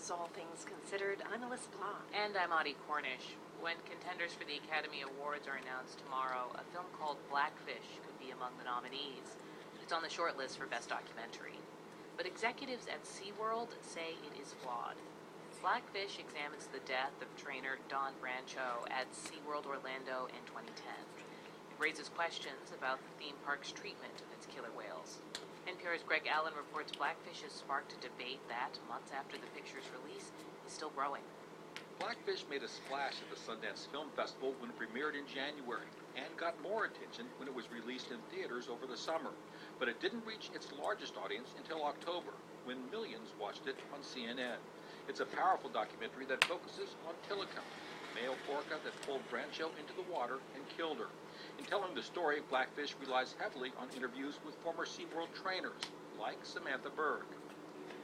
is All Things Considered. I'm Alyssa Blah. And I'm Audie Cornish. When contenders for the Academy Awards are announced tomorrow, a film called Blackfish could be among the nominees. It's on the shortlist for Best Documentary. But executives at SeaWorld say it is flawed. Blackfish examines the death of trainer Don Brancho at SeaWorld Orlando in 2010. It raises questions about the theme park's treatment of its killer whales. NPR's Greg Allen reports Blackfish has sparked a debate that, months after the picture's release, is still growing. Blackfish made a splash at the Sundance Film Festival when it premiered in January, and got more attention when it was released in theaters over the summer. But it didn't reach its largest audience until October, when millions watched it on CNN. It's a powerful documentary that focuses on Tilikum, the male orca that pulled Brancho into the water and killed her. In telling the story, Blackfish relies heavily on interviews with former SeaWorld trainers, like Samantha Berg.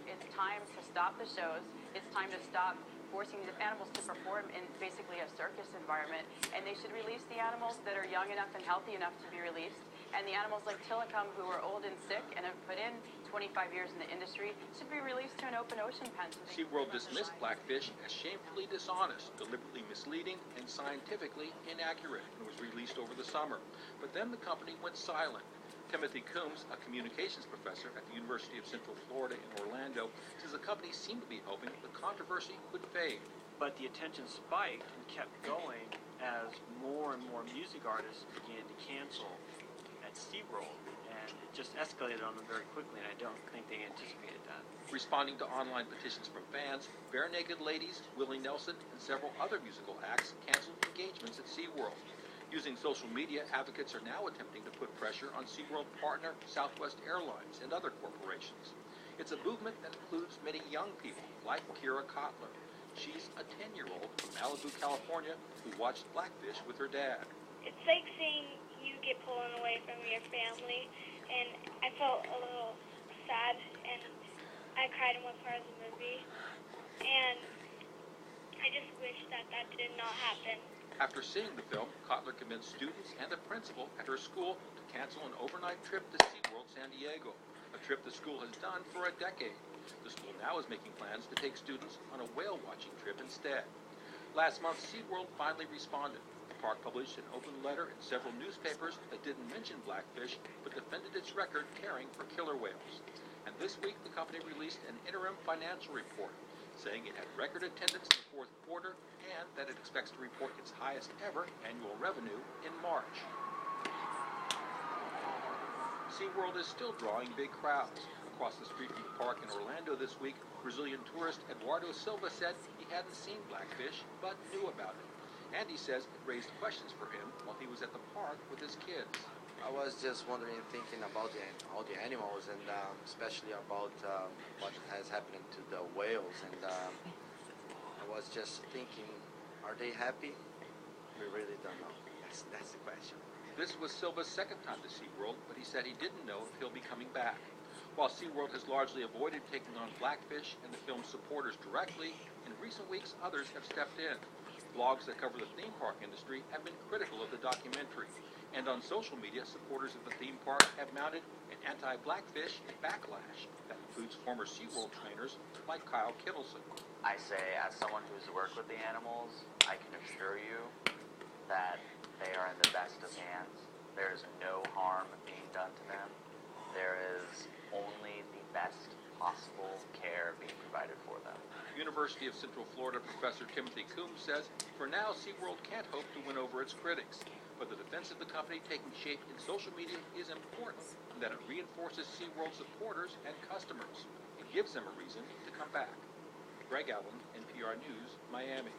It's time to stop the shows. It's time to stop forcing the animals to perform in basically a circus environment. And they should release the animals that are young enough and healthy enough to be released. And the animals like Tilikum, who are old and sick and have put in 25 years in the industry, should be released to an open ocean pen. SeaWorld dismissed Blackfish as shamefully dishonest, deliberately misleading, and scientifically inaccurate when it was released over the summer. But then the company went silent. Timothy Coombs, a communications professor at the University of Central Florida in Orlando, says the company seemed to be hoping the controversy would fade. But the attention spiked and kept going as more and more music artists began to cancel at SeaWorld, and it just escalated on them very quickly, and I don't think they anticipated that. Responding to online petitions from fans, Bare Naked Ladies, Willie Nelson, and several other musical acts canceled engagements at SeaWorld. Using social media, advocates are now attempting to put pressure on SeaWorld partner Southwest Airlines and other corporations. It's a movement that includes many young people, like Kira Kotler. She's a 10-year-old from Malibu, California, who watched Blackfish with her dad. It's like seeing you get pulled away from your family, and I felt a little sad, and I cried in one part of the movie, and I just wish that that did not happen. After seeing the film, Kotler convinced students and a principal at her school to cancel an overnight trip to SeaWorld San Diego, a trip the school has done for a decade. The school now is making plans to take students on a whale-watching trip instead. Last month, SeaWorld finally responded. The park published an open letter in several newspapers that didn't mention Blackfish, but defended its record caring for killer whales. And this week, the company released an interim financial report, saying it had record attendance in the fourth quarter and that it expects to report its highest ever annual revenue in March. SeaWorld is still drawing big crowds. Across the street from the park in Orlando this week, Brazilian tourist Eduardo Silva said he hadn't seen Blackfish, but knew about it. And he says it raised questions for him while he was at the park with his kids. I was just wondering, thinking about all the animals, and especially about what has happened to the whales. And I was just thinking, are they happy? We really don't know. That's the question. This was Silva's second time to SeaWorld, but he said he didn't know if he'll be coming back. While SeaWorld has largely avoided taking on Blackfish and the film's supporters directly, in recent weeks others have stepped in. Blogs that cover the theme park industry have been critical of the documentary. And on social media, supporters of the theme park have mounted an anti-Blackfish backlash that includes former SeaWorld trainers like Kyle Kittleson. I say, as someone who's worked with the animals, I can assure you that they are in the best of hands. There is no harm being done to them. There is only the best possible care being provided for them. University of Central Florida professor Timothy Coombs says, for now, SeaWorld can't hope to win over its critics. But the defense of the company taking shape in social media is important, and that it reinforces SeaWorld supporters and customers. It gives them a reason to come back. Greg Allen, NPR News, Miami.